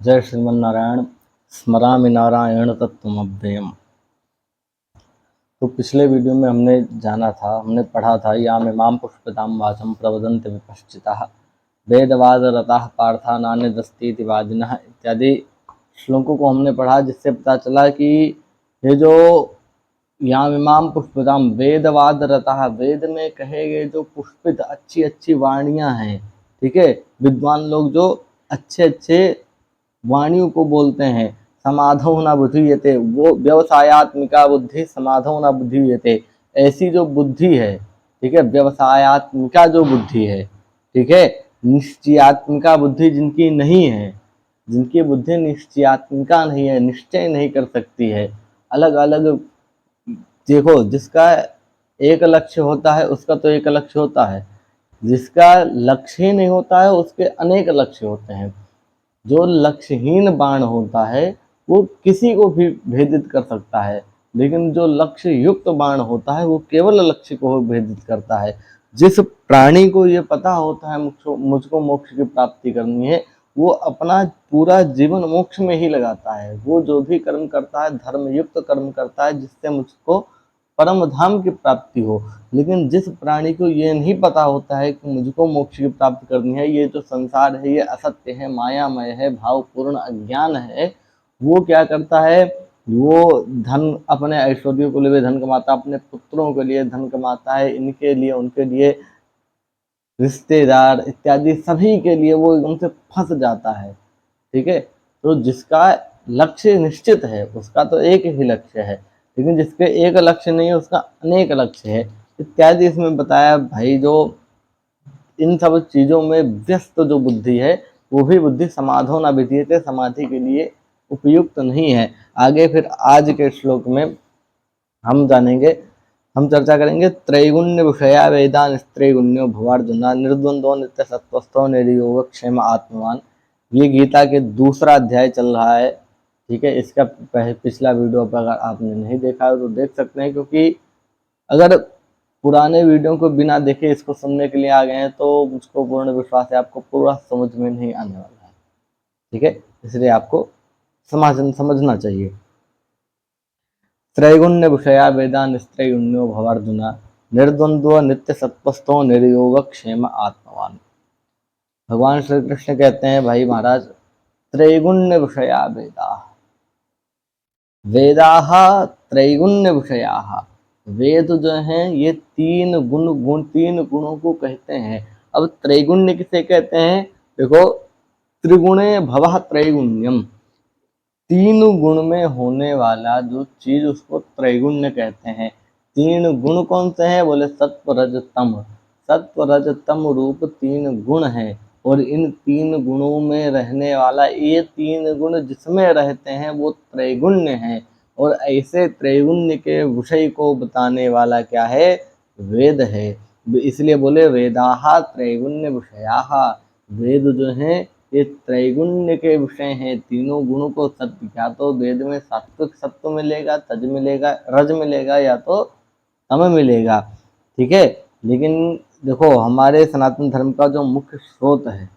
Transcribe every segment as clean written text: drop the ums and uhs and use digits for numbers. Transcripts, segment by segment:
जय श्रीमन्नारायण। स्मरामि नारायण तत्त्वमव्ययम्। तो पिछले वीडियो में हमने पढ़ा था यामिमां पुष्पितां वाचं प्रवदन्ति विपश्चिताः वेदवादरताः पार्था नान्यदस्तीति वादिनः इत्यादि श्लोकों को हमने पढ़ा, जिससे पता चला कि ये जो यामिमां पुष्पितां वेदवादरताः, वेद में कहे गए जो पुष्पित अच्छी अच्छी वाणियाँ हैं, ठीक है, विद्वान लोग जो अच्छे अच्छे वाणियों को बोलते हैं, समाधौ न बुद्धीयते, वो व्यवसायत्मिका बुद्धि समाधौ न बुद्धीयते, ऐसी जो बुद्धि है, ठीक है, व्यवसायत्मिका जो बुद्धि है, ठीक है, निश्चयात्मिका बुद्धि जिनकी नहीं है, जिनकी बुद्धि निश्चयात्मिका नहीं है, निश्चय नहीं कर सकती है, अलग अलग, देखो जिसका एक लक्ष्य होता है उसका तो एक लक्ष्य होता है, जिसका लक्ष्य ही नहीं होता है उसके अनेक लक्ष्य होते हैं। जो लक्ष्यहीन बाण होता है वो किसी को भी भेदित कर सकता है, लेकिन जो लक्ष्य युक्त बाण होता है वो केवल लक्ष्य को भेदित करता है। जिस प्राणी को ये पता होता है मुझको मोक्ष की प्राप्ति करनी है, वो अपना पूरा जीवन मोक्ष में ही लगाता है। वो जो भी कर्म करता है धर्म युक्त कर्म करता है, जिससे मुझको परम धाम की प्राप्ति हो। लेकिन जिस प्राणी को ये नहीं पता होता है कि मुझको मोक्ष की प्राप्ति करनी है, ये जो संसार है ये असत्य है, मायामय है, भावपूर्ण अज्ञान है, वो क्या करता है, वो धन, अपने ऐश्वर्य के लिए धन कमाता, अपने पुत्रों के लिए धन कमाता है, इनके लिए उनके लिए रिश्तेदार इत्यादि सभी के लिए वो उनसे फंस जाता है। ठीक है, तो जिसका लक्ष्य निश्चित है उसका तो एक ही लक्ष्य है, लेकिन जिसके एक लक्ष्य नहीं है उसका अनेक लक्ष्य है इत्यादि इसमें बताया। भाई जो इन सब चीजों में व्यस्त जो बुद्धि है वो भी बुद्धि समाधो न विधीयते, समाधि के लिए उपयुक्त नहीं है। आगे फिर आज के श्लोक में हम चर्चा करेंगे त्रैगुण्य विषया वेदान त्रैगुण्यो भवार्जुना निर्द्वंद्वो नित्य सत्वस्थो निर्योग क्षेम आत्मवान। ये गीता के दूसरा अध्याय चल रहा है, ठीक है। इसका पिछला वीडियो पर अगर आपने नहीं देखा है तो देख सकते हैं, क्योंकि अगर पुराने वीडियो को बिना देखे इसको सुनने के लिए आ गए हैं तो मुझको पूर्ण विश्वास है आपको पूरा समझ में नहीं आने वाला है, ठीक है। इसलिए आपको समझना चाहिए। त्रैगुण्य विषया वेदान त्रैगुण्यो भवार्जुना निर्द्वंद्व नित्य सत्वस्थो निर्योग क्षेम आत्मवान। भगवान श्री कृष्ण कहते हैं, भाई महाराज, त्रैगुण्य विषया वेदाः त्रैगुण्य विषयाः, वेद जो हैं ये तीन गुणों को कहते हैं। अब त्रैगुण्य किसे कहते हैं, देखो, त्रिगुणे भवः त्रैगुण्यम, तीन गुण में होने वाला जो चीज उसको त्रैगुण्य कहते हैं। तीन गुण कौन से हैं, बोले सत्व रज तम। सत्व रज तम रूप तीन गुण हैं, और इन तीन गुणों में रहने वाला, ये तीन गुण जिसमें रहते हैं वो त्रैगुण्य है। और ऐसे त्रैगुण्य के विषय को बताने वाला क्या है, वेद है। इसलिए बोले वेदाः त्रैगुण्य विषयाः, वेद जो हैं ये त्रैगुण्य के विषय हैं। तीनों गुणों को सत्य, या तो वेद में सात्विक सत्व मिलेगा, तज मिलेगा, रज मिलेगा, या तो तम मिलेगा, ठीक है। लेकिन देखो हमारे सनातन धर्म का जो मुख्य स्रोत है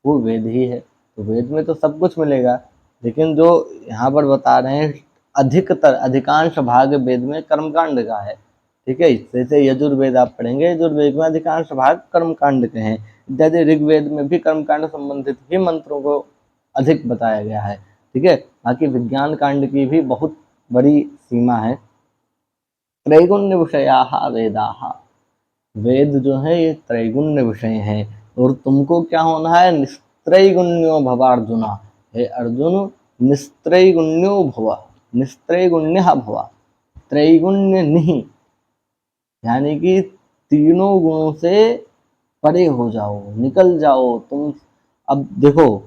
वो वेद ही है, तो वेद में तो सब कुछ मिलेगा। लेकिन जो यहाँ पर बता रहे हैं अधिकांश भाग वेद में कर्मकांड का है, ठीक है। जैसे यजुर्वेद आप पढ़ेंगे, यजुर्वेद में अधिकांश भाग कर्मकांड के हैं। इत्यादि ऋग्वेद में भी कर्मकांड संबंधित ही मंत्रों को अधिक बताया गया है, ठीक है। बाकी विज्ञान कांड की भी बहुत बड़ी सीमा है। त्रैगुण्य विषयाः वेदाः, वेद जो है ये त्रैगुण्य विषय हैं, और तुमको क्या होना है, निस्त्रैगुण्यो भव अर्जुना। हे अर्जुन, निस्त्रैगुण्यो भव, निस्त्रैगुण्यः भव, त्रैगुण्य नहीं, यानी कि तीनों गुणों से परे हो जाओ, निकल जाओ तुम। अब देखो,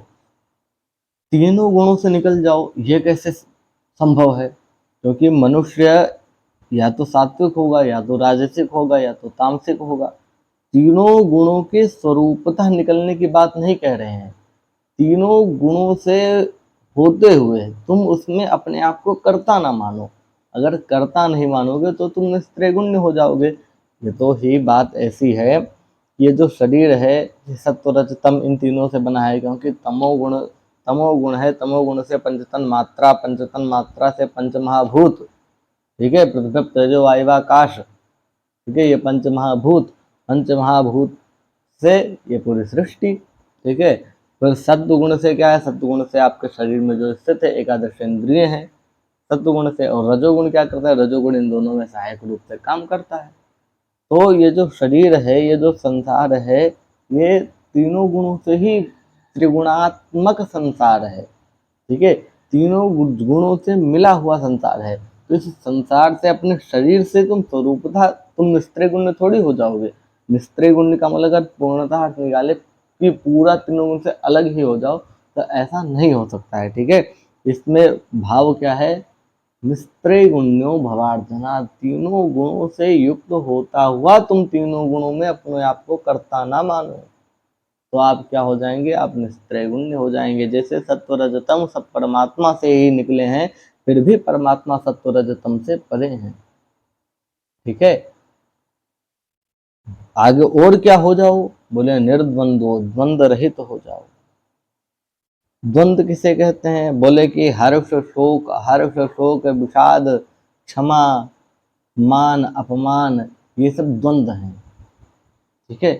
तीनों गुणों से निकल जाओ ये कैसे संभव है, क्योंकि मनुष्य या तो सात्विक होगा, या तो राजसिक होगा, या तो तामसिक होगा। तीनों गुणों के स्वरूपतः निकलने की बात नहीं कह रहे हैं। तीनों गुणों से होते हुए तुम उसमें अपने आप को कर्ता ना मानो। अगर कर्ता नहीं मानोगे तो तुम निस्त्रैगुण्य हो जाओगे। ये तो ही बात ऐसी है, ये जो शरीर है सत्व रज तम इन तीनों से बना है, क्योंकि तमोगुण है, तमोगुण से पंचतन मात्रा, पंचतन मात्रा से पंचमहाभूत, ठीक है, पृथ्वी तेजो वायु आकाश, ठीक है, ये पंचमहाभूत, पंचमहाभूत से ये पूरी सृष्टि, ठीक है। फिर सत्वगुण से क्या है, सत्वगुण से आपके शरीर में जो स्थित है एकादश इंद्रिय है सत्वगुण से, और रजोगुण क्या करता है, रजोगुण इन दोनों में सहायक रूप से काम करता है। तो ये जो शरीर है, ये जो संसार है, ये तीनों गुणों से ही त्रिगुणात्मक संसार है, ठीक है, तीनों गुणों से मिला हुआ संसार है। तो इस संसार से, अपने शरीर से तुम स्वरूपतः तुम निस्त्रिय गुण थोड़ी हो जाओगे। निस्त्रिय गुण का मतलब अगर पूर्णतः अर्थ निकाले कि पूरा तीनों गुण से अलग ही हो जाओ, तो ऐसा नहीं हो सकता है, ठीक है। इसमें भाव क्या है, निस्त्रिय गुण्यो भवार्जना, तीनों गुणों से युक्त होता हुआ तुम तीनों गुणों में अपने आप को कर्ता ना मानो, तो आप क्या हो जाएंगे, आप निस्त्रिय गुण्य हो जाएंगे। जैसे सत्व रजतम सब परमात्मा से ही निकले हैं, फिर भी परमात्मा सत्व रजतम से परे हैं, ठीक है। आगे और क्या हो जाओ, बोले निर्द्वंद्व, द्वंद्व रहित हो जाओ। द्वंद्व किसे कहते हैं, बोले कि हर्ष शोक विषाद, क्षमा, मान अपमान, ये सब द्वंद्व हैं, ठीक है।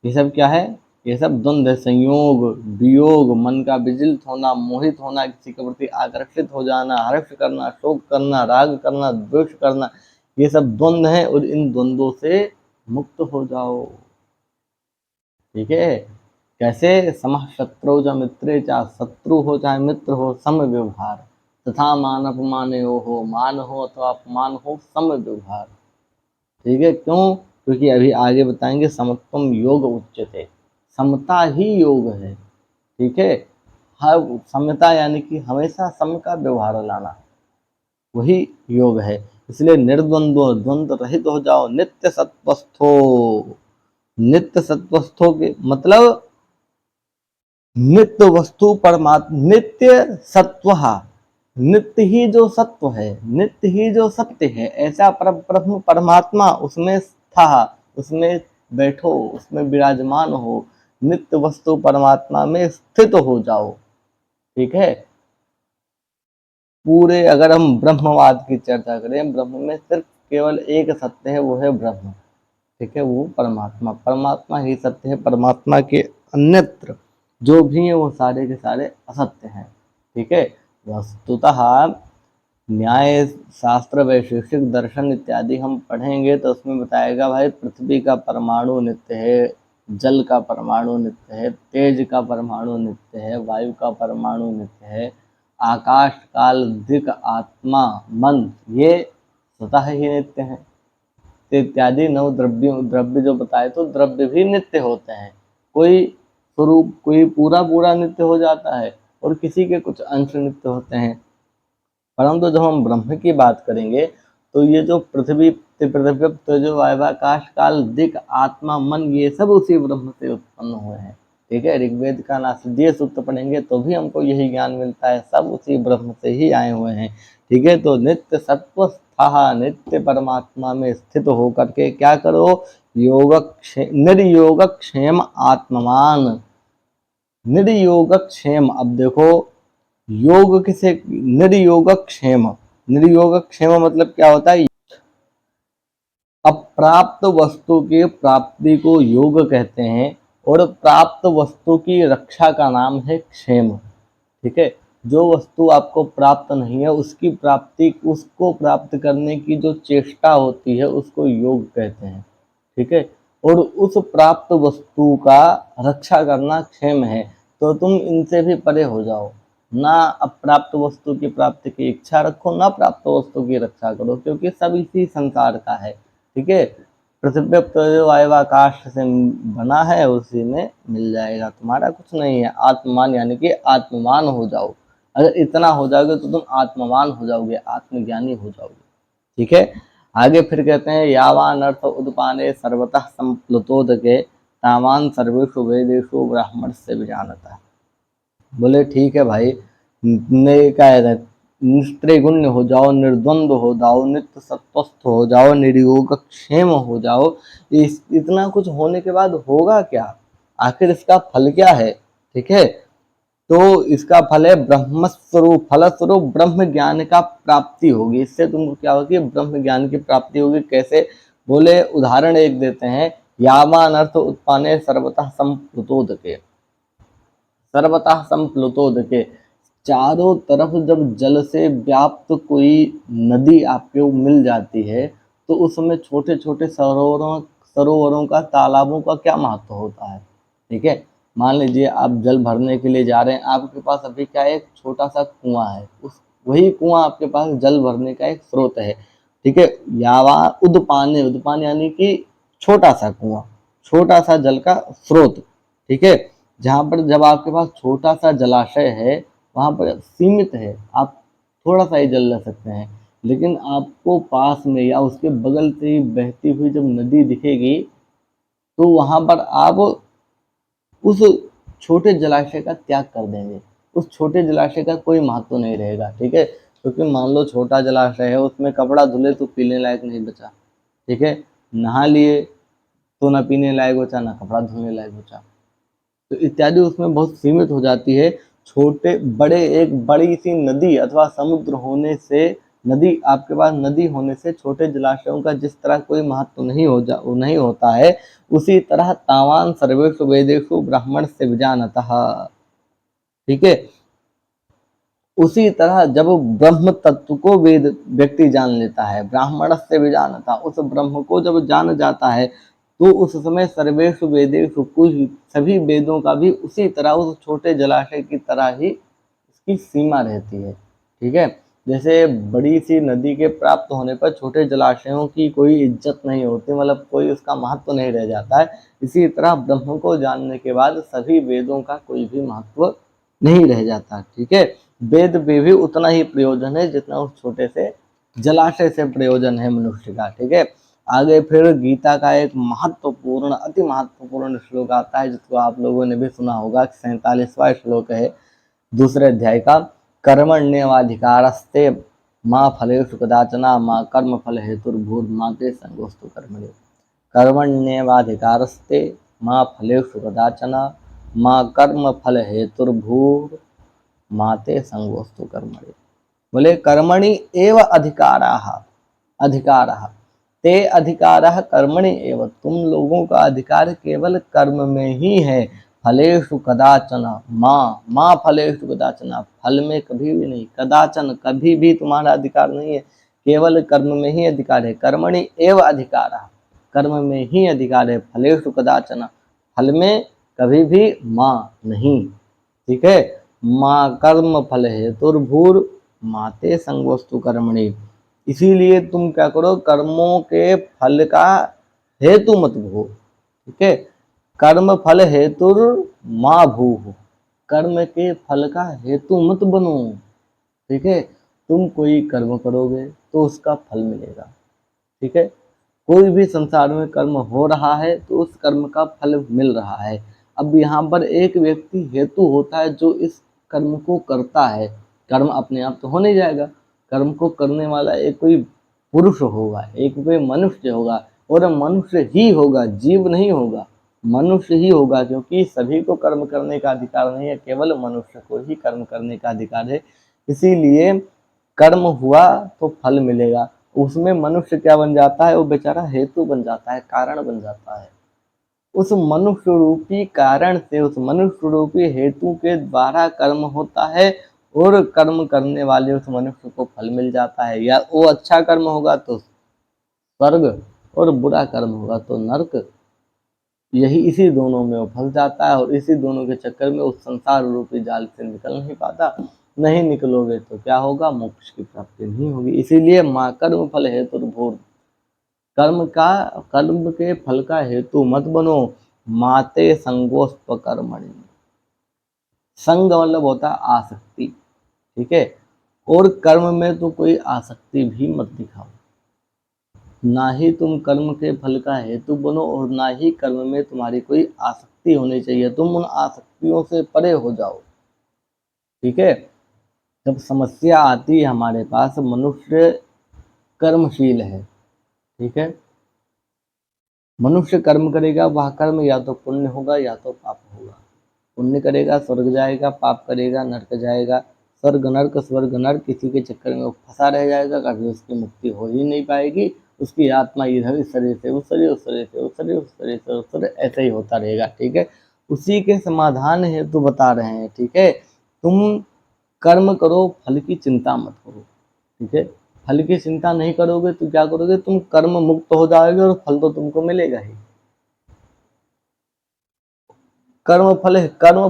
ये सब क्या है, ये सब द्वंद्व है। संयोग, वियोग, मन का विचलित होना, मोहित होना, किसी के प्रति आकर्षित हो जाना, हर्ष करना, शोक करना, राग करना, द्वेष करना, ये सब द्वंद्व है, और इन द्वंद्वों से मुक्त हो जाओ, ठीक है। कैसे, समः शत्रु च मित्रे च, शत्रु हो चाहे मित्र हो, सम व्यवहार, तथा मान अपमान हो, मान हो अथवा अपमान हो, सम व्यवहार, ठीक है। क्यों, क्योंकि अभी आगे बताएंगे समत्वम योग उच्यते, समता ही योग है, ठीक है। हर समता यानी कि हमेशा सम का व्यवहार लाना, वही योग है। इसलिए निर्द्वंद्व, द्वंद्व रहित हो जाओ। नित्य सत्वस्थो, नित्य सत्वस्थो के मतलब नित्य वस्तु परमात्मा, नित्य सत्व, नित्य ही जो सत्व है, नित्य ही जो सत्य है, ऐसा परब्रह्म परमात्मा, उसमें स्था, उसमें बैठो, उसमें विराजमान हो, नित्य वस्तु परमात्मा में स्थित हो जाओ, ठीक है। पूरे अगर हम ब्रह्मवाद की चर्चा करें, ब्रह्म में सिर्फ केवल एक सत्य है, वो है ब्रह्म, ठीक है, वो परमात्मा, परमात्मा ही सत्य है, परमात्मा के अन्यत्र जो भी है वो सारे के सारे असत्य हैं, ठीक है। वस्तुतः न्याय शास्त्र, वैशेषिक दर्शन इत्यादि हम पढ़ेंगे तो उसमें बताएगा भाई पृथ्वी का परमाणु नित्य है, जल का परमाणु नित्य है, तेज का परमाणु नित्य है, वायु का परमाणु नित्य है, आकाश काल दिक आत्मा मन ये स्वतः ही नित्य है, इत्यादि नव द्रव्य जो बताए, तो द्रव्य भी नित्य होते हैं। कोई स्वरूप, कोई पूरा पूरा नित्य हो जाता है और किसी के कुछ अंश नित्य होते हैं। परंतु जब हम ब्रह्म की बात करेंगे तो ये जो पृथ्वी, तेजो वायु आकाश काल दिक आत्मा मन, ये सब उसी ब्रह्म से उत्पन्न हुए हैं, ठीक है। ऋग्वेद का नासिदीय सूक्त पढ़ेंगे तो भी हमको यही ज्ञान मिलता है, सब उसी ब्रह्म से ही आए हुए हैं, ठीक है। तो नित्य सत्व स्था, नित्य परमात्मा में स्थित होकर के क्या करो, निर्योगक्षेम आत्मवान, निर्योगक्षेम। अब देखो योग किसे, निर्योगक्षेम, निर्योगक्षेम मतलब क्या होता है, अप्राप्त वस्तु की प्राप्ति को योग कहते हैं, और प्राप्त वस्तु की रक्षा का नाम है क्षेम, ठीक है। जो वस्तु आपको प्राप्त नहीं है उसकी प्राप्ति, उसको प्राप्त करने की जो चेष्टा होती है उसको योग कहते हैं, ठीक है। और उस प्राप्त वस्तु का रक्षा करना क्षेम है। तो तुम इनसे भी परे हो जाओ, ना अप्राप्त वस्तु की प्राप्ति की इच्छा रखो, ना प्राप्त वस्तु की रक्षा करो, क्योंकि सब इसी संसार का है, ठीक है। पृथ्वी तो वायु आकाश से बना है, उसी में मिल जाएगा, तुम्हारा कुछ नहीं है। आत्ममान यानी कि आत्मवान हो जाओ, अगर इतना हो जाओगे तो तुम आत्मवान हो जाओगे, आत्मज्ञानी हो जाओगे, ठीक है। आगे फिर कहते हैं यावान अर्थ उदपाने सर्वतः संप्लुतोदके तावान सर्वेषु वेदेषु ब्राह्मण से विजानता। बोले ठीक है भाई, ने क्या है, निस्त्रिय गुण्य हो जाओ, निर्द्वंद्व हो जाओ, नित्य सत्वस्थ हो जाओ, निर्योग क्षेम हो जाओ, इतना कुछ होने के बाद होगा क्या, आखिर इसका फल क्या है, ठीक है। तो इसका फल है ब्रह्म स्वरूप, फल स्वरूप ब्रह्म ज्ञान का प्राप्ति होगी। इससे तुमको क्या होगी, ब्रह्म ज्ञान की प्राप्ति होगी। कैसे, बोले उदाहरण एक देते हैं, यावान अर्थ उत्पाने सर्वतः संप्लुतोदके, सर्वतः संप्लुतोदके, चारों तरफ जब जल से व्याप्त कोई नदी आपको मिल जाती है तो उसमें छोटे छोटे सरोवरों सरोवरों का, तालाबों का क्या महत्व होता है। ठीक है, मान लीजिए आप जल भरने के लिए जा रहे हैं, आपके पास अभी क्या है, एक छोटा सा कुआं है, उस वही कुआं आपके पास जल भरने का एक स्रोत है। ठीक है, यावा उदपाने, उदपान यानी कि छोटा सा कुआं, छोटा सा जल का स्रोत। ठीक है, जहाँ पर जब आपके पास छोटा सा जलाशय है, वहाँ पर सीमित है, आप थोड़ा सा ही जल ले सकते हैं, लेकिन आपको पास में या उसके बगल से ही बहती हुई जब नदी दिखेगी तो वहाँ पर आप उस छोटे जलाशय का त्याग कर देंगे, उस छोटे जलाशय का कोई महत्व नहीं रहेगा। ठीक है, क्योंकि मान लो छोटा जलाशय है, उसमें कपड़ा धुले तो पीने लायक नहीं बचा। ठीक है, नहा लिए तो ना पीने लायक बचा, ना कपड़ा धोने लायक बचा, तो इत्यादि उसमें बहुत सीमित हो जाती है। छोटे बड़े, एक बड़ी सी नदी अथवा समुद्र होने से, नदी आपके पास नदी होने से छोटे जलाशयों का जिस तरह कोई महत्व नहीं होता है, उसी तरह तावान सर्वेषु वेदेषु ब्राह्मण से विजानतः। ठीक है, उसी तरह जब ब्रह्म तत्व को वेद व्यक्ति जान लेता है, ब्राह्मण से भी जानता, उस ब्रह्म को जब जान जाता है तो उस समय सर्वेषु वेदेषु, कुछ सभी वेदों का भी उसी तरह, उस छोटे जलाशय की तरह ही इसकी सीमा रहती है। ठीक है, जैसे बड़ी सी नदी के प्राप्त होने पर छोटे जलाशयों की कोई इज्जत नहीं होती, मतलब कोई उसका महत्व नहीं रह जाता है, इसी तरह ब्रह्म को जानने के बाद सभी वेदों का कोई भी महत्व नहीं रह जाता। ठीक है, वेद में भी उतना ही प्रयोजन है जितना उस छोटे से जलाशय से प्रयोजन है मनुष्य का। ठीक है, आगे फिर गीता का एक महत्वपूर्ण, अति महत्वपूर्ण श्लोक आता है जिसको आप लोगों ने भी सुना होगा, 47वां श्लोक है दूसरे अध्याय का, कर्मण्येवाधिकारस्ते माँ फलेषु कदाचन माँ कर्म फल हेतुर्भूर्मा ते संगोस्तु कर्मणि। कर्मण्येवाधिकारस्ते माँ फलेषु कदाचन माँ कर्म फल हेतुर्भूर माते संगोस्तु कर्मणि। बोले कर्मणि एव अधिकाराः, अधिकारः ते अधिकारः कर्मणि एव, तुम लोगों का अधिकार केवल कर्म में ही है। फलेषु कदाचन, माँ फलेषु कदाचन, फल में कभी भी नहीं, कदाचन कभी भी तुम्हारा अधिकार नहीं है, केवल कर्म में ही अधिकार है। कर्मणि एव अधिकारः, कर्म में ही अधिकार है। फलेषु कदाचन, फल में कभी भी माँ नहीं। ठीक है, माँ कर्म फल हेतुर्भूर माते संगोस्तु कर्मणि, इसीलिए तुम क्या करो, कर्मों के फल का हेतु मत भो। ठीक है, कर्म फल हेतुर माँ भू, कर्म के फल का हेतु मत बनो। ठीक है, तुम कोई कर्म करोगे तो उसका फल मिलेगा। ठीक है, कोई भी संसार में कर्म हो रहा है तो उस कर्म का फल मिल रहा है। अब यहाँ पर एक व्यक्ति हेतु होता है जो इस कर्म को करता है, कर्म अपने आप तो हो नहीं जाएगा, कर्म को करने वाला एक कोई पुरुष होगा, एक कोई मनुष्य होगा, और मनुष्य ही होगा, जीव नहीं होगा, मनुष्य ही होगा, क्योंकि सभी को कर्म करने का अधिकार नहीं है, केवल मनुष्य को ही कर्म करने का अधिकार है। इसीलिए कर्म हुआ तो फल मिलेगा, उसमें मनुष्य क्या बन जाता है, वो बेचारा हेतु बन जाता है, कारण बन जाता है। उस मनुष्य रूपी कारण से, उस मनुष्य रूपी हेतु के द्वारा कर्म होता है, और कर्म करने वाले उस मनुष्य को फल मिल जाता है। या वो अच्छा कर्म होगा तो स्वर्ग, और बुरा कर्म होगा तो नरक। यही इसी दोनों में वो फंस जाता है, और इसी दोनों के चक्कर में उस संसार रूपी जाल से निकल नहीं पाता। नहीं निकलोगे तो क्या होगा, मोक्ष की प्राप्ति नहीं होगी। इसीलिए माँ कर्म फल हेतुर्भूर, कर्म के फल का हेतु मत बनो। माते संगोस्प कर्मणि, संग मतलब होता है आसक्ति। ठीक है, और कर्म में तो कोई आसक्ति भी मत दिखाओ, ना ही तुम कर्म के फल का हेतु बनो, और ना ही कर्म में तुम्हारी कोई आसक्ति होनी चाहिए, तुम उन आसक्तियों से परे हो जाओ। ठीक है, जब समस्या आती है हमारे पास, मनुष्य कर्मशील है। ठीक है, मनुष्य कर्म करेगा, वह कर्म या तो पुण्य होगा या तो पाप होगा। पुण्य करेगा स्वर्ग जाएगा, पाप करेगा नरक जाएगा। स्वर्ग नरक किसी के चक्कर में वो फंसा रह जाएगा, कभी उसकी मुक्ति हो ही नहीं पाएगी। उसकी आत्मा इधर इस शरीर से उस शरीर, उस शरीर से उस शरीर, उस शरीर से उस शरीर, ऐसे ही होता रहेगा। ठीक है, उसी के समाधान हेतु बता रहे हैं। ठीक है, तुम कर्म करो, फल की चिंता मत करो। ठीक है, फल की चिंता नहीं करोगे तो क्या करोगे, तुम कर्म मुक्त हो जाओगे और फल तो तुमको मिलेगा ही। कर्म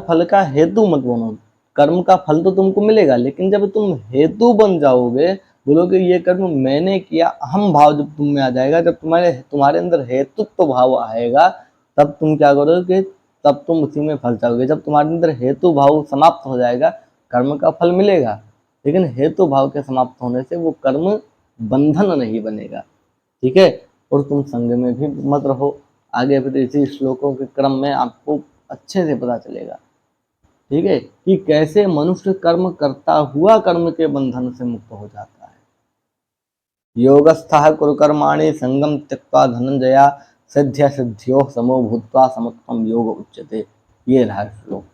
फल का हेतु मत बनो। कर्म का फल तो तुमको मिलेगा, लेकिन जब तुम हेतु बन जाओगे, बोलोगे ये कर्म मैंने किया, अहम भाव जब तुम में आ जाएगा, जब तुम्हारे अंदर हेतुत्व भाव आएगा, तब तुम क्या करोगे, तब तुम उसी में फल जाओगे। जब तुम्हारे अंदर हेतु भाव समाप्त हो जाएगा, कर्म का फल मिलेगा, लेकिन हेतु भाव के समाप्त होने से वो कर्म बंधन नहीं बनेगा। ठीक है, और तुम संग में भी मत रहो। आगे फिर इसी श्लोकों के क्रम में आपको अच्छे से पता चलेगा। ठीक है, कि कैसे मनुष्य कर्म करता हुआ कर्म के बंधन से मुक्त हो जाता है। योगस्थः कुरु कर्माणि संगम त्यक्त्वा धनंजया सिद्ध्य सिद्ध्यो समो भूत्वा समत्वम योग उच्यते। ये रहा श्लोक।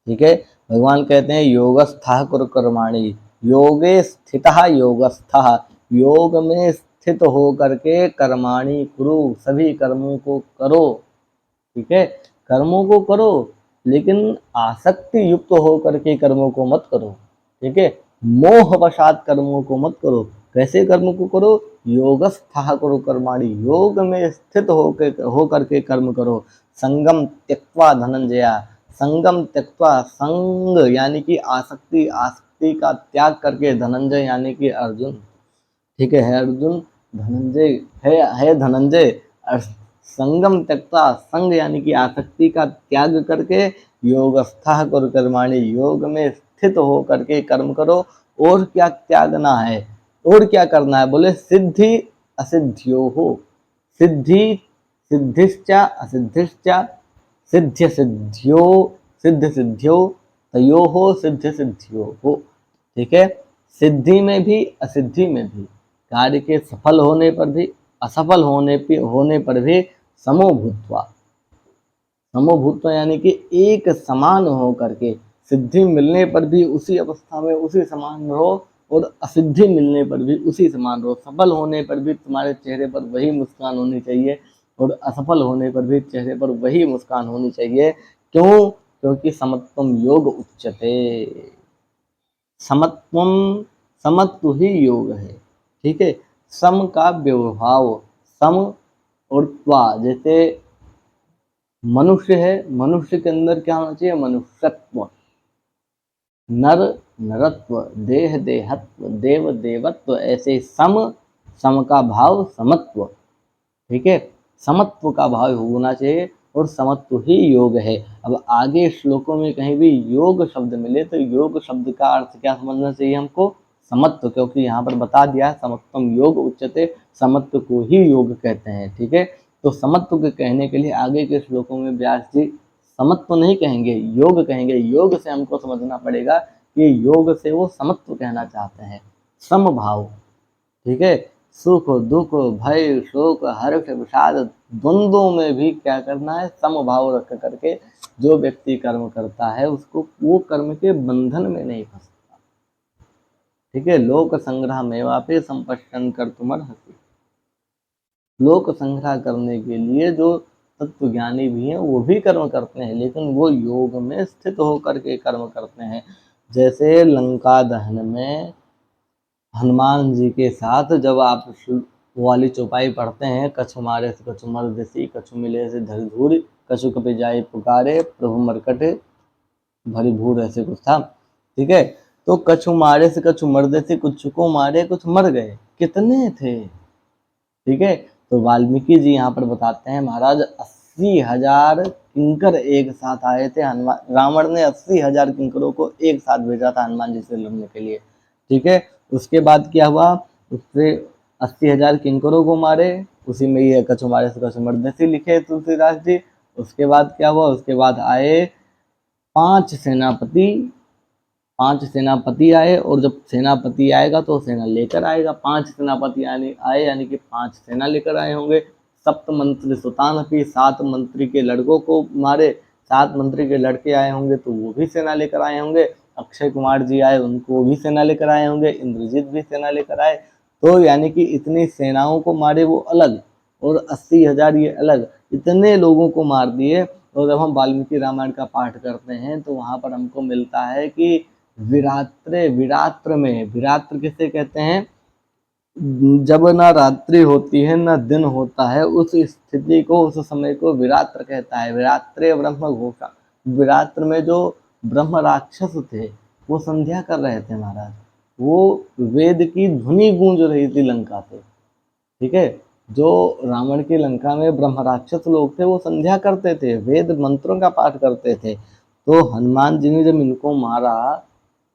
ठीक है, भगवान कहते हैं योगस्थः कुरु कर्माणि, योगे स्थितः योगस्थः, योग में स्थित हो करके कर्माणि कुरु, सभी कर्मों को करो। ठीक है, कर्मों को करो, लेकिन आसक्ति युक्त होकर के कर्मों को मत करो। ठीक है, मोहवशात कर्मों को मत करो। कैसे कर्म को करो, योगस्थः कुरु कर्माणि, योग में स्थित होकर के कर्म करो। संगम त्यक्त्वा धनंजया, संगम त्यक्त्वा, संग यानी कि आसक्ति का त्याग करके, धनंजय यानी कि अर्जुन। ठीक है अर्जुन, धनंजय है धनंजय। संगम त्यक्ता, संग यानी कि आसक्ति का त्याग करके, योगस्थः कुरु कर्माणि, योग में स्थित हो करके कर्म करो। और क्या त्यागना है, और क्या करना है, बोले सिद्धि असिद्धियो हो, सिद्धि सिद्धिश्च असिद्धिश्च, सिद्ध सिद्ध्यो तयो हो, सिद्ध सिद्धियो हो। ठीक है, सिद्धि में भी असिद्धि में भी, कार्य के सफल होने पर भी असफल होने पर भी समोभूत्वा यानी कि एक समान हो करके, सिद्धि मिलने पर भी उसी अवस्था में उसी समान रहो, और असिद्धि मिलने पर भी उसी समान रहो। सफल होने पर भी तुम्हारे चेहरे पर वही मुस्कान होनी चाहिए, और असफल होने पर भी चेहरे पर वही मुस्कान होनी चाहिए। क्यों, क्योंकि समत्वम योग उच्यते। समत्व ही योग है। ठीक है, सम का व्यवहार, सम और त्वा, जैसे मनुष्य है, मनुष्य के अंदर क्या होना चाहिए, मनुष्यत्व, नर नरत्व, देह देहत्व, देव देवत्व, ऐसे सम का भाव समत्व। ठीक है, समत्व का भाव होना चाहिए, और समत्व ही योग है। अब आगे श्लोकों में कहीं भी योग शब्द मिले तो योग शब्द का अर्थ क्या समझना चाहिए हमको, समत्व, क्योंकि यहाँ पर बता दिया समत्वम योग उच्यते, समत्व को ही योग कहते हैं। ठीक है, तो समत्व के कहने के लिए आगे के श्लोकों में व्यास जी समत्व नहीं कहेंगे, योग कहेंगे। योग से हमको समझना पड़ेगा कि योग से वो समत्व कहना चाहते हैं, समभाव। ठीक है, सुख दुख भय शोक हर्ष विषाद द्वंद्वों में भी क्या करना है, समभाव रख करके जो व्यक्ति कर्म करता है उसको वो कर्म के बंधन में नहीं फंसता। ठीक है, लोक संग्रह मेवापे संपश्चन कर तुमर हसी, लोक संग्रह करने के लिए जो तत्व ज्ञानी भी हैं वो भी कर्म करते हैं, लेकिन वो योग में स्थित होकर के कर्म करते हैं। जैसे लंका दहन में हनुमान जी के साथ जब आप वाली चौपाई पढ़ते हैं, कछु मारे से कछु मर्दसी, कछु मिले से धरि धूर, कछु कपि जाए पुकारे, प्रभु मरकट भरी भूर, ऐसे कुछ था। ठीक है, तो कछु मारे से कछु मर्दसी, कुछ को मारे कुछ मर गए, कितने थे। ठीक है, तो वाल्मीकि जी यहाँ पर बताते हैं, महाराज 80,000 किंकर एक साथ आए थे। हनुमान, रावण ने 80,000 किंकरों को एक साथ भेजा था हनुमान जी से लड़ने के लिए। ठीक है, उसके बाद क्या हुआ, उससे 80,000 किंकरों को मारे, उसी में ये कछु मारे से कछु मर्दसी लिखे तुलसीदास जी। उसके बाद क्या हुआ, उसके बाद आए 5 सेनापति आए, और जब सेनापति आएगा तो सेना लेकर आएगा। 5 सेनापति आए यानी कि 5 सेना लेकर आए होंगे। सप्त मंत्री सुतान भी, 7 मंत्री के लड़कों को मारे, 7 मंत्री के लड़के आए होंगे तो वो भी सेना लेकर आए होंगे, अक्षय कुमार जी आए उनको भी सेना लेकर आए होंगे, इंद्रजीत भी सेना लेकर आए। तो यानी कि इतनी सेनाओं को मारे वो अलग, और 80,000 ये अलग, इतने लोगों को मार दिए। और जब हम वाल्मीकि रामायण का पाठ करते हैं तो वहाँ पर हमको मिलता है कि विरात्र में, विरात्र किसे कहते हैं, जब ना रात्रि होती है ना दिन होता है, उस स्थिति को, उस समय को विरात्र कहता है। विरात्रे ब्रह्म घोषा, विरात्र में जो ब्रह्म राक्षस थे वो संध्या कर रहे थे महाराज, वो वेद की ध्वनि गूंज रही थी लंका से। ठीक है, जो रावण की लंका में ब्रह्म राक्षस लोग थे वो संध्या करते थे, वेद मंत्रों का पाठ करते थे। तो हनुमान जी ने जब इनको मारा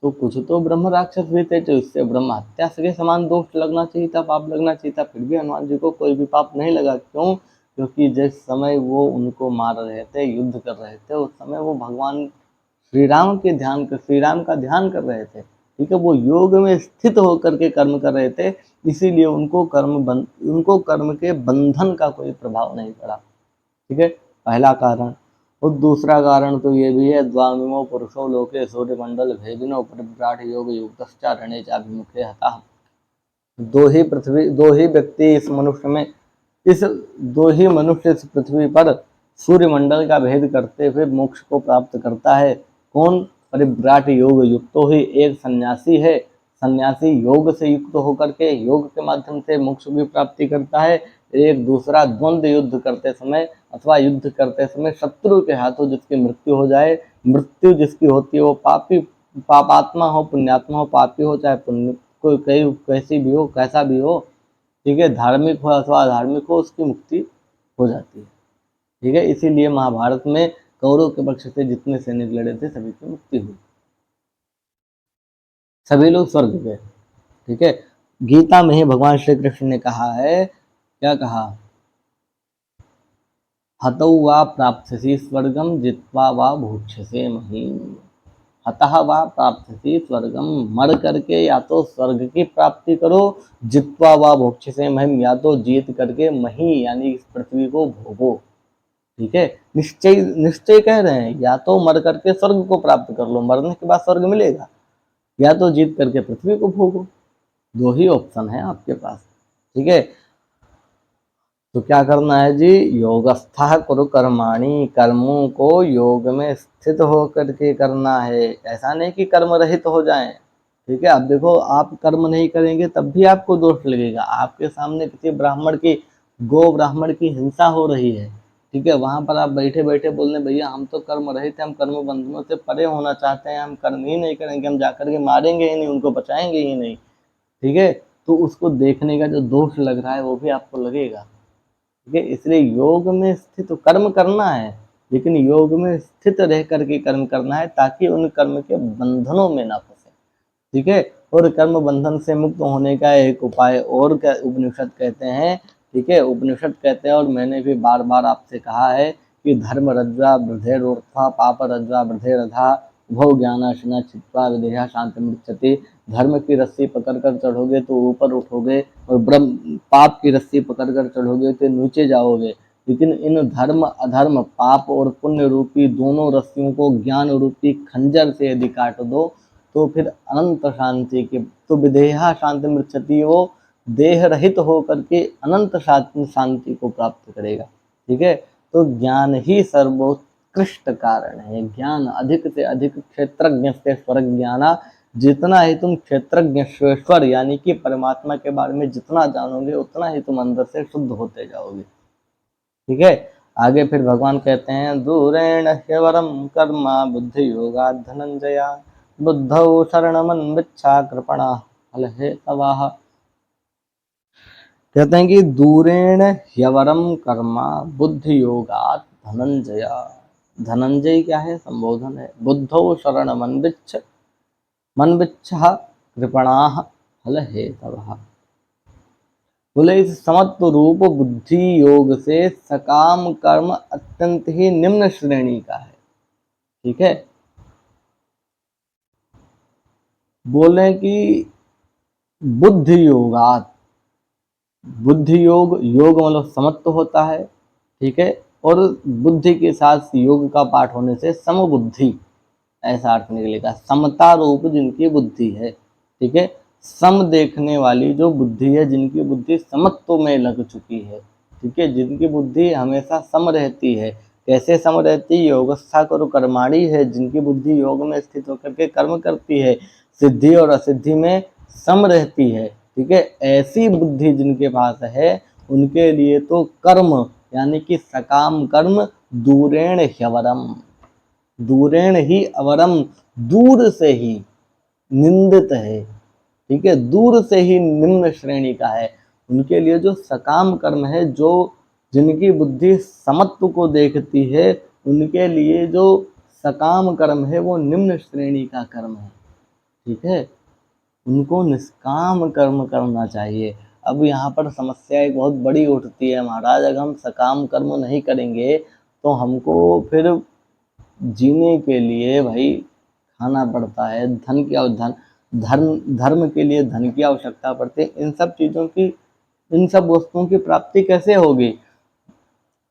तो कुछ तो ब्रह्म राक्षस भी थे, तो इससे ब्रह्म हत्या के समान दोष लगना चाहिए था, पाप लगना चाहिए था। फिर भी हनुमान जी को कोई भी पाप नहीं लगा। क्यों? क्योंकि जिस समय वो उनको मार रहे थे, युद्ध कर रहे थे, उस समय वो भगवान श्री राम का ध्यान कर रहे थे। ठीक है, वो योग में स्थित होकर के कर्म कर रहे थे, इसीलिए उनको कर्म के बंधन का कोई प्रभाव नहीं पड़ा। ठीक है, पहला कारण। और दूसरा कारण तो ये भी है, द्वामिमो पुरुषो लोके सूर्यमंडल भेदिनो परिव्राट योग युक्तश्च रणे चाभिमुखे हतः। दो ही व्यक्ति इस मनुष्य में, इस दो ही मनुष्य इस पृथ्वी पर सूर्यमंडल का भेद करते हुए मोक्ष को प्राप्त करता है। कौन? परिव्राट योग युक्तो ही, एक सन्यासी है, सन्यासी योग से युक्त होकर के योग के माध्यम से मोक्ष की प्राप्ति करता है। एक दूसरा द्वंद्व युद्ध करते समय अथवा युद्ध करते समय शत्रु के हाथों जिसकी मृत्यु हो जाए, मृत्यु जिसकी होती है वो पापात्मा हो, पुण्यात्मा हो, पापी हो चाहे पुण्य, कोई कैसी भी हो, कैसा भी हो, ठीक है, धार्मिक हो अथवा अधार्मिक हो, उसकी मुक्ति हो जाती है। ठीक है, इसीलिए महाभारत में कौरव के पक्ष से जितने सैनिक लड़े थे सभी की मुक्ति हुई, सभी लोग स्वर्ग गए। ठीक है, गीता में ही भगवान श्री कृष्ण ने कहा है, क्या कहा? हतौ वा प्राप्स्यसि स्वर्गम जित्वा वा भोक्ष्यसे महीम्। हतः वा प्राप्स्यसि स्वर्गम, मर करके या तो स्वर्ग की प्राप्ति करो, जित्वा वा भोक्ष्यसे महीम्, या तो जीत करके मही यानी इस पृथ्वी को भोगो। ठीक है, निश्चय निश्चय कह रहे हैं, या तो मर करके स्वर्ग को प्राप्त कर लो, मरने के बाद स्वर्ग मिलेगा, या तो जीत करके पृथ्वी को भोगो। दो ही ऑप्शन है आपके पास। ठीक है, तो क्या करना है जी? योगस्थः कुरु कर्माणि, कर्मों को योग में स्थित होकर के करना है। ऐसा नहीं कि कर्म रहित हो जाएं। ठीक है, अब देखो, आप कर्म नहीं करेंगे तब भी आपको दोष लगेगा। आपके सामने किसी गो ब्राह्मण की हिंसा हो रही है, ठीक है, वहां पर आप बैठे बैठे बोलने, भैया हम तो कर्म रहित हैं, हम कर्म बंधनों से परे होना चाहते हैं, हम कर्म ही नहीं करेंगे, हम जाकर के मारेंगे ही नहीं, उनको बचाएंगे ही नहीं। ठीक है, तो उसको देखने का जो दोष लग रहा है वो भी आपको लगेगा। ठीक है, इसलिए योग में स्थित कर्म करना है, लेकिन योग में स्थित रह करके कर्म करना है, ताकि उन कर्म के बंधनों में ना फंसे। ठीक है, और कर्म बंधन से मुक्त होने का एक उपाय और क्या उपनिषद कहते हैं। ठीक है, उपनिषद कहते हैं, और मैंने भी बार बार आपसे कहा है कि धर्म रज्ज्वा वृद्धेरोर्था पाप रज्ज्वा वृद्धेरधा भव ज्ञानाशना चित्वा विदेहा शांति मृच्छति। धर्म की रस्सी पकड़कर चढ़ोगे तो ऊपर उठोगे, और ब्रह्म पाप की रस्सी पकड़कर चढ़ोगे तो नीचे जाओगे। लेकिन इन धर्म अधर्म, पाप और पुण्य रूपी दोनों रस्सियों को ज्ञान रूपी खंजर से यदि काट दो तो फिर अनंत शांति के, तो विदेहा शांति मृच्छति, वो देह रहित होकर के अनंत शांति को प्राप्त करेगा। ठीक है, तो ज्ञान ही सर्वोत्कृष्ट कारण है। ज्ञान अधिक से अधिक, क्षेत्रज्ञ से स्वर्ग ज्ञाना, जितना ही तुम क्षेत्रज्ञ श्वेश्वर यानी कि परमात्मा के बारे में जितना जानोगे उतना ही तुम अंदर से शुद्ध होते जाओगे। ठीक है, आगे फिर भगवान कहते हैं, दूरेण ह्यवरम कर्मा बुद्धि योगा धनंजया बुद्धौ शरणमन्विच्छा कृपणा फल हेतवः। कहते हैं कि दूरेण ह्यवरम कर्मा बुद्धि योगात् धनंजय। धनंजय क्या है? संबोधन है। बुद्धौ शरणमन्विच्छ कृपणाः फल हेतवः। बोले इस समत्व रूप बुद्धि योग से सकाम कर्म अत्यंत ही निम्न श्रेणी का है। ठीक है, बोले कि बुद्धि योगात, बुद्धि योग, योग मतलब समत्व होता है। ठीक है, और बुद्धि के साथ योग का पाठ होने से समबुद्धि, ऐसा अर्थ निकलेगा। समता रूप जिनकी बुद्धि है, ठीक है, सम देखने वाली जो बुद्धि है, जिनकी बुद्धि समत्व में लग चुकी है, ठीक है, जिनकी बुद्धि हमेशा सम रहती है। कैसे सम रहती है? योगस्था करो कर्माणी है, जिनकी बुद्धि योग में स्थित होकर के कर्म करती है, सिद्धि और असिद्धि में सम रहती है, ठीक है, ऐसी बुद्धि जिनके पास है उनके लिए तो कर्म यानी कि सकाम कर्म दूरेण ह्यवरम, दूरेण ही अवरम, दूर से ही निंदित है, ठीक है, दूर से ही निम्न श्रेणी का है। उनके लिए जो सकाम कर्म है, जो जिनकी बुद्धि समत्व को देखती है, उनके लिए जो सकाम कर्म है वो निम्न श्रेणी का कर्म है, ठीक है, उनको निष्काम कर्म करना चाहिए। अब यहाँ पर समस्या एक बहुत बड़ी उठती है महाराज, अगर हम सकाम कर्म नहीं करेंगे तो हमको फिर जीने के लिए भाई खाना पड़ता है, धन की धर्म के लिए धन की आवश्यकता पड़ती है। इन सब चीज़ों की, इन सब वस्तुओं की प्राप्ति कैसे होगी?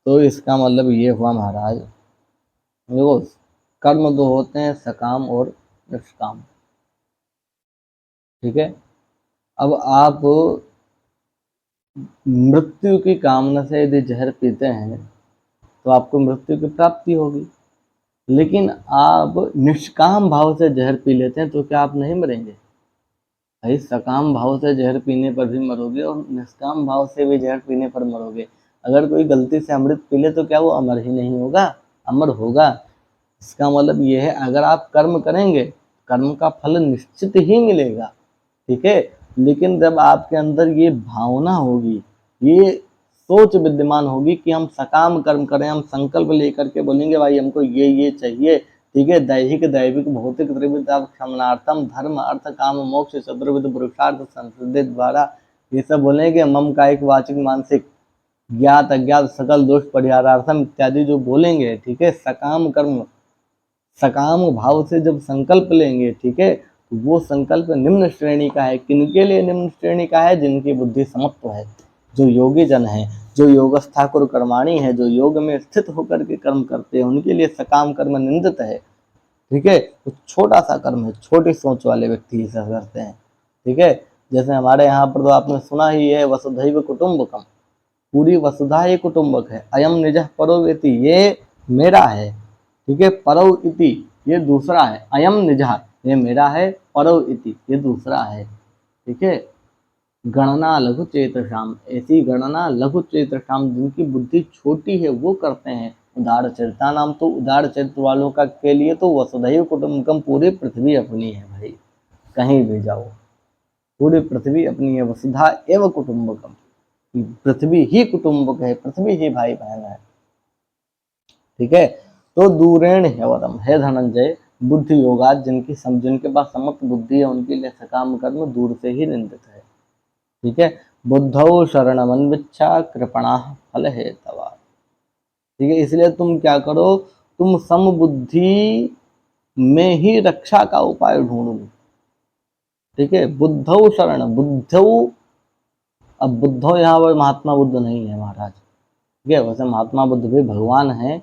तो इसका मतलब ये हुआ महाराज, देखो कर्म दो होते हैं, सकाम और निष्काम, ठीक है। अब आप मृत्यु की कामना से यदि जहर पीते हैं तो आपको मृत्यु की प्राप्ति होगी, लेकिन आप निष्काम भाव से जहर पी लेते हैं तो क्या आप नहीं मरेंगे? भाई सकाम भाव से जहर पीने पर भी मरोगे और निष्काम भाव से भी जहर पीने पर मरोगे। अगर कोई गलती से अमृत पी ले तो क्या वो अमर ही नहीं होगा? अमर होगा। इसका मतलब ये है, अगर आप कर्म करेंगे कर्म का फल निश्चित ही मिलेगा, ठीक है, लेकिन जब आपके अंदर ये भावना होगी, ये सोच विद्यमान होगी कि हम सकाम कर्म करें, हम संकल्प लेकर के बोलेंगे भाई हमको ये चाहिए, ठीक है, दैहिक दैविक भौतिक त्रिविध क्षमनार्थम धर्म अर्थ काम मोक्ष चतुर्विध पुरुषार्थ संसिद्धि द्वारा, ये सब बोलेंगे। मम कायिक वाचिक मानसिक ज्ञात अज्ञात सकल दोष परिहारार्थम इत्यादि जो बोलेंगे, ठीक है, सकाम कर्म सकाम भाव से जब संकल्प लेंगे, ठीक है, तो वो संकल्प निम्न श्रेणी का है। किनके लिए निम्न श्रेणी का है? जिनकी बुद्धि समत्व है, जो योगी जन है, जो योगस्था कुरु कर्माणी है, जो योग में स्थित होकर के कर्म करते हैं, उनके लिए सकाम कर्म निंदित है, ठीक है। तो छोटा सा कर्म है, छोटी सोच वाले व्यक्ति ऐसा करते हैं, ठीक है। जैसे हमारे यहाँ पर तो आपने सुना ही है, वसुधैव कुटुम्बकम, पूरी वसुधा ये कुटुम्बक है। अयम निजः परो वेति, ये मेरा है, ठीक है, परौ इति ये दूसरा है। अयम निजः ये मेरा है, परौ इति ये दूसरा है, ठीक है। गणना लघु चेतसाम, ऐसी गणना लघु चेतसाम जिनकी बुद्धि छोटी है वो करते हैं। उदार चरिता नाम, तो उदार चरित्र वालों का के लिए तो वसुधैव कुटुम्बकम, पूरी पृथ्वी अपनी है भाई, कहीं भी जाओ पूरी पृथ्वी अपनी है। वसुधा एवं कुटुम्बकम, पृथ्वी ही कुटुम्बक है, पृथ्वी ही भाई बहन है, ठीक है। तो दूरेण ह्यवरम, है धनंजय, बुद्धि योगा जिनके पास समत्व बुद्धि है उनके लिए सकाम कर्म दूर से ही निंदित है, ठीक है। बुद्धौ शरणमन्विच्छा कृपणा फल हेतवा, ठीक है, इसलिए तुम क्या करो, तुम समबुद्धि में ही रक्षा का उपाय ढूंढो, ठीक है। बुद्धौ शरण, बुद्धौ, अब बुद्धौ यहाँ पर महात्मा बुद्ध नहीं है महाराज, ठीक है, वैसे महात्मा बुद्ध भी भगवान है,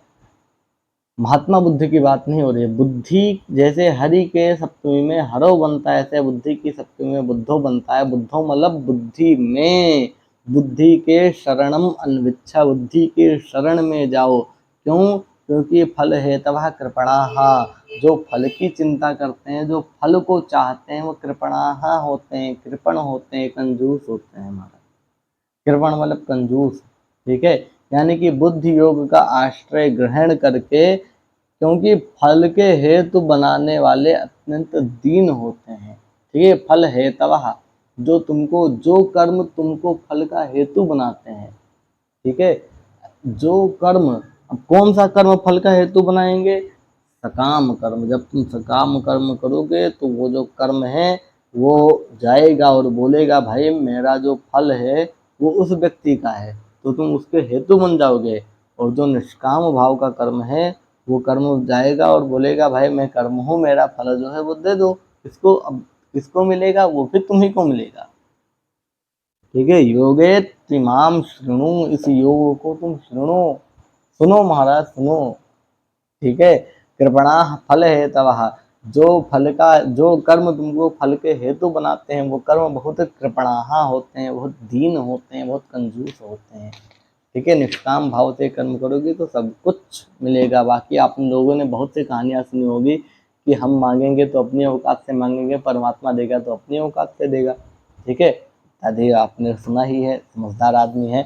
महात्मा बुद्धि की बात नहीं हो रही है। बुद्धि जैसे हरि के सप्तमी में हरो बनता है, ऐसे बुद्धि की सप्तमी में बुद्धो बनता है। बुद्धो मतलब बुद्धि में, बुद्धि के शरणम अन्विच्छा, बुद्धि के शरण में जाओ। क्यों? क्योंकि फल हेतवः कृपणाः, जो फल की चिंता करते हैं, जो फल को चाहते हैं, वो कृपणाः होते हैं, कृपण होते हैं, कंजूस होते हैं हमारा। कृपण मतलब कंजूस, ठीक है, यानी कि बुद्धि योग का आश्रय ग्रहण करके, क्योंकि फल के हेतु बनाने वाले अत्यंत दीन होते हैं, ठीक है। फल हेतवः, जो तुमको, जो कर्म तुमको फल का हेतु बनाते हैं, ठीक है, जो कर्म, अब कौन सा कर्म फल का हेतु बनाएंगे? सकाम कर्म। जब तुम सकाम कर्म करोगे तो वो जो कर्म है वो जाएगा और बोलेगा भाई मेरा जो फल है वो उस व्यक्ति का है, तो तुम उसके हेतु बन जाओगे। और जो निष्काम भाव का कर्म है वो कर्म जाएगा और बोलेगा भाई मैं कर्म हूँ, मेरा फल जो है वो दे दो। किसको? अब किसको मिलेगा? वो भी तुम्ही को मिलेगा, ठीक है। योगे त्रिमाम शृणु, इस योग को तुम सुनो, सुनो महाराज सुनो, ठीक है। कृपणा फल हेतवः, जो कर्म तुमको फल के हेतु बनाते हैं वो कर्म बहुत कृपणाहा होते हैं, बहुत दीन होते हैं, बहुत कंजूस होते हैं, ठीक है। निष्काम भाव से कर्म करोगे तो सब कुछ मिलेगा। बाकी आप लोगों ने बहुत सी कहानियां सुनी होगी कि हम मांगेंगे तो अपनी औकात से मांगेंगे, परमात्मा देगा तो अपनी औकात से देगा, ठीक है। आदि आपने सुना ही है, समझदार आदमी है।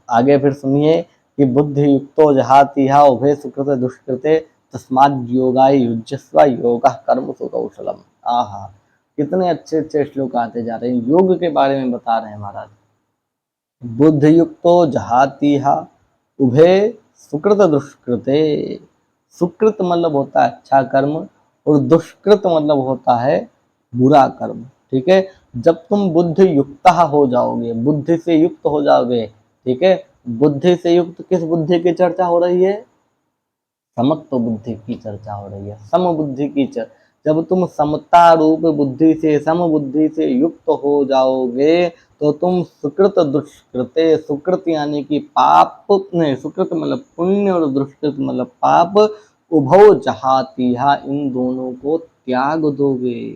आगे फिर सुनिए कि बुद्धि युक्तो जहातिहा उभय सुकृत दुष्कृते तस्माद् योगाय युज्यस्व योगः कर्मसु कौशलम। आहा, कितने अच्छे अच्छे श्लोक आते जा रहे हैं, योग के बारे में बता रहे हैं महाराज। बुद्धि युक्तो जहातिहा उभे सुकृत दुष्कृते। सुकृत मतलब होता है अच्छा कर्म और दुष्कृत मतलब होता है बुरा कर्म, ठीक है। जब तुम बुद्धि युक्त हो जाओगे, बुद्धि से युक्त हो जाओगे, ठीक है। बुद्धि से युक्त किस बुद्धि की चर्चा हो रही है? समत्व बुद्धि की चर्चा हो रही है, सम बुद्धि की चर्चा। जब तुम समता रूप बुद्धि से, सम बुद्धि से युक्त हो जाओगे तो तुम सुकृत दुष्कृते, सुकृत यानी कि पाप नहीं, सुकृत मतलब पुण्य और दुष्कृत मतलब पाप, उभौ जहातिहा, इन दोनों को त्याग दोगे,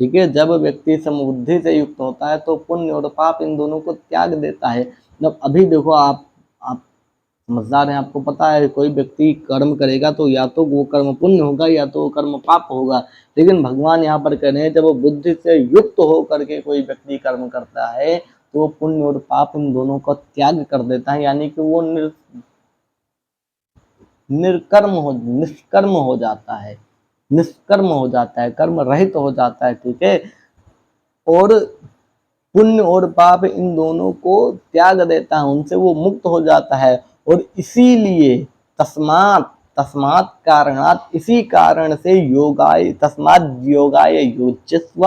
ठीक है। जब व्यक्ति समबुद्धि से युक्त होता है तो पुण्य और पाप इन दोनों को त्याग देता है। मतलब अभी देखो आप समझदार हैं, आपको पता है कोई व्यक्ति कर्म करेगा तो या तो वो कर्म पुण्य होगा या तो वो कर्म पाप होगा, लेकिन भगवान यहाँ पर कह रहे हैं जब वो बुद्धि से युक्त होकर के कोई व्यक्ति कर्म करता है तो पुण्य और पाप इन दोनों का त्याग कर देता है, यानी कि वो निष्कर्म हो जाता है, निष्कर्म हो जाता है, कर्म रहित हो जाता है, ठीक है। और पुण्य और पाप इन दोनों को त्याग देता है, उनसे वो मुक्त हो जाता है। और इसीलिए तस्मात् तस्मात् कारणात्, इसी कारण से योगाय, तस्मात् योगाय युज्यस्व,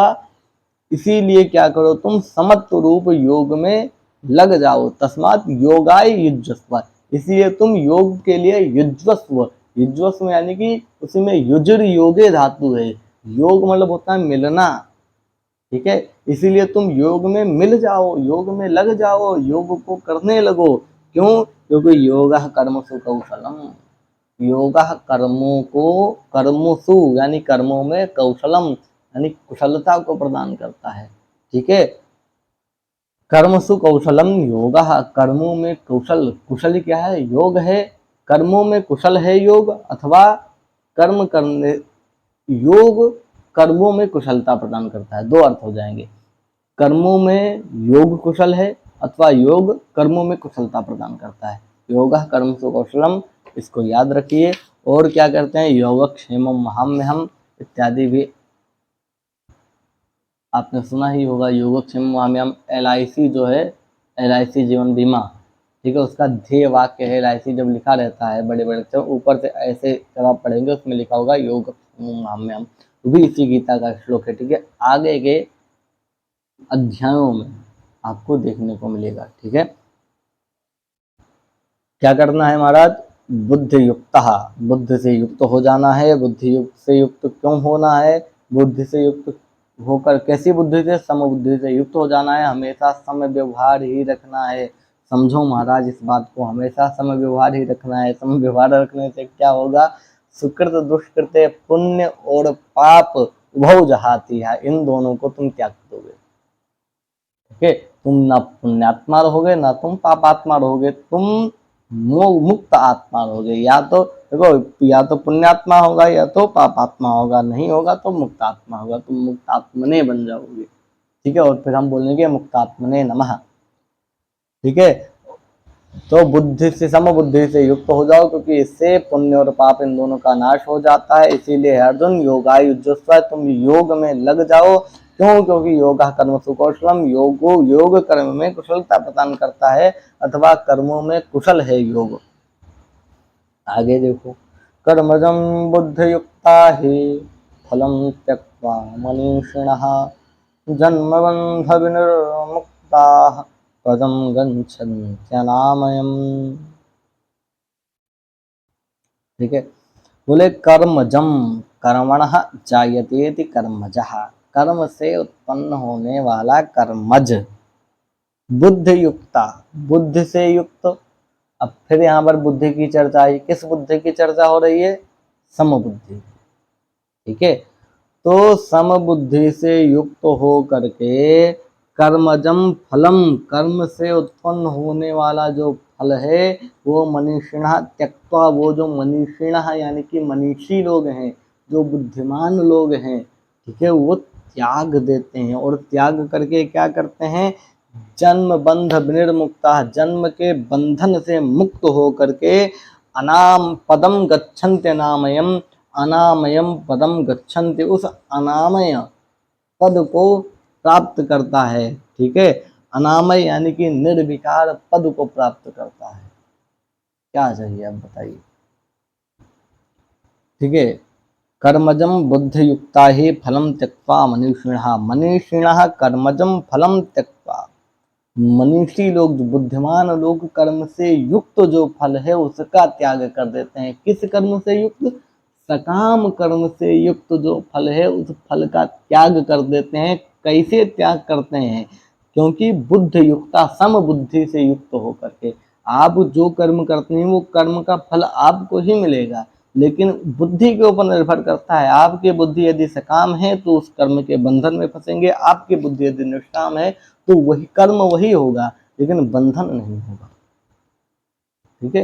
इसीलिए क्या करो तुम समत्व रूप योग में लग जाओ। तस्मात् योगाय युज्यस्व, इसलिए तुम योग के लिए युज्यस्व, युज्यस्व यानी कि उसी में युजुर योगे धातु है, योग मतलब होता है मिलना, ठीक है। इसीलिए तुम योग में मिल जाओ, योग में लग जाओ, योग को करने लगो। क्यों? क्योंकि योग कर्मसु कौशलम, योग कर्मों को, कर्मसु यानी कर्मों में, कौशलम यानी कुशलता को प्रदान करता है, ठीक है। कर्मसु कौशलम योग, कर्मों में कुशल, कुशल क्या है? योग है। कर्मों में कुशल है योग, अथवा कर्म करने, योग कर्मों में कुशलता प्रदान करता है, दो अर्थ हो जाएंगे। कर्मों में योग कुशल है अथवा योग कर्मों में कुशलता प्रदान करता है। योगः कर्मसु कौशलम, इसको याद रखिए। और क्या करते हैं? योगक्षेमम महाम्यहम् इत्यादि भी आपने सुना ही होगा। योगक्षेमम महाम्यहम् LIC जो है, LIC जीवन बीमा, ठीक है, उसका ध्येय वाक्य है। LIC जब लिखा रहता है बड़े बड़े अक्षर ऊपर से, ऐसे जब आप पढ़ेंगे उसमें लिखा होगा योगक्षेमम महाम्यहम्, वो भी इसी गीता का श्लोक है, ठीक है। आगे के अध्यायों में आपको देखने को मिलेगा, ठीक है। क्या करना है महाराज? बुद्धि युक्त, बुद्धि से युक्त हो जाना है। बुद्धि युक्त से युक्त क्यों होना है? बुद्धि से युक्त होकर, कैसी बुद्धि से? सम बुद्धि से युक्त हो जाना है, हमेशा सम व्यवहार ही रखना है। समझो महाराज इस बात को, हमेशा सम व्यवहार ही रखना है। सम व्यवहार रखने से क्या होगा? सुकृत दुष्कृत, पुण्य और पाप उभौ जहाती है, इन दोनों को तुम त्याग दोगे, ठीक है। तुम ना पुण्यात्मा रहोगे ना तुम पापात्मा रहोगे, तुम मुक्त आत्मा रहोगे। या तो देखो, या तो पुण्यात्मा होगा या तो पापात्मा होगा, नहीं होगा तो मुक्त आत्मा होगा, तुम मुक्त आत्मने बन जाओगे, ठीक है। और फिर हम बोलेंगे मुक्तात्मने नमः, ठीक है। तो बुद्धि से, सम बुद्धि से युक्त हो जाओ, क्योंकि इससे पुण्य और पाप इन दोनों का नाश हो जाता है। इसीलिए अर्जुन योगाय युज्यस्व, तुम योग में लग जाओ। क्यों? क्योंकि योग कर्मसु कौशलम, योग कर्म में कुशलता प्रदान करता है, अथवा कर्मों में कुशल है योग। आगे देखो, कर्मजं बुद्धियुक्ता हि फलं त्यक्त्वा मनीषिणः जन्मबन्ध विनिर्मुक्ताः पदं गच्छन्त्यनामयम्, ठीक है। बोले कर्मजम, कर्मणः जायतेति कर्मजः, कर्म से उत्पन्न होने वाला कर्मज। बुद्धि युक्ता, बुद्धि से युक्त, अब फिर यहाँ पर बुद्धि की चर्चा आई। किस बुद्धि की चर्चा हो रही है? समबुद्धि। ठीक है, तो समबुद्धि से युक्त हो करके कर्मजम फलम, कर्म से उत्पन्न होने वाला जो फल है वो मनीषिणः त्यक्त्वा, वो जो मनीषिणः यानी कि मनीषी लोग हैं, जो बुद्धिमान लोग हैं, ठीक है, वो त्याग देते हैं। और त्याग करके क्या करते हैं? जन्म बंध विनिर्मुक्ता, जन्म के बंधन से मुक्त हो करके अनाम पदम गच्छन्ति अनामयम, अनामयम पदम गच्छन्ति, उस अनामय पद को प्राप्त करता है। ठीक है, अनामय यानी कि निर्विकार पद को प्राप्त करता है। क्या चाहिए अब बताइए? ठीक है, कर्मजम बुद्धि युक्ता ही फलम त्यक्त्वा मनीषिणः, मनीषिणः कर्मजम फलम त्यक्त्वा, मनीषी लोग, बुद्धिमान लोग कर्म से युक्त जो फल है उसका त्याग कर देते हैं। किस कर्म से युक्त? सकाम कर्म से युक्त जो फल है उस फल का त्याग कर देते हैं। कैसे त्याग करते हैं? क्योंकि बुद्ध युक्ता, सम बुद्धि से युक्त होकर के। आप जो कर्म करते हैं वो कर्म का फल आपको ही मिलेगा, लेकिन बुद्धि के ऊपर निर्भर करता है। आपकी बुद्धि यदि सकाम है तो उस कर्म के बंधन में फंसेंगे, आपकी बुद्धि यदि निष्काम है तो वही कर्म वही होगा लेकिन बंधन नहीं होगा। ठीक है,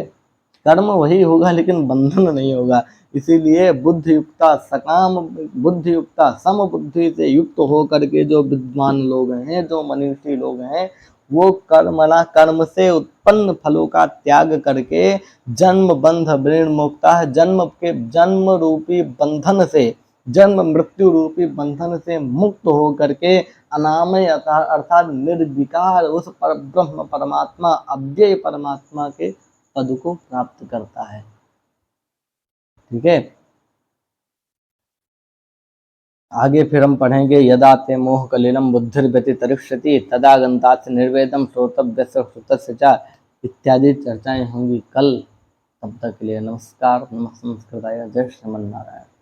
कर्म वही होगा लेकिन बंधन नहीं होगा। इसीलिए बुद्धि युक्ता सकाम, बुद्धि युक्ता सम बुद्धि से युक्त होकर के जो विद्वान लोग हैं, जो मनीषी लोग हैं, वो कर्मणा, कर्म से उत्पन्न फलों का त्याग करके जन्म बंध विनिर्मुक्ता, जन्म रूपी बंधन से, जन्म मृत्यु रूपी बंधन से मुक्त हो करके अनामय अर्थात निर्विकार उस परब्रह्म परमात्मा, अव्यय परमात्मा के पद को प्राप्त करता है। ठीक है, आगे फिर हम पढ़ेंगे यदा ते मोह कलिलम बुद्धिर्व्यतितरिष्यति तदा गन्तास्य निर्वेदम श्रोतव्यस्य श्रुतस्य च इत्यादि चर्चाएं होंगी कल। तब तक के लिए नमस्कार। नमः संस्कृताय। जय श्रीमन्नारायण।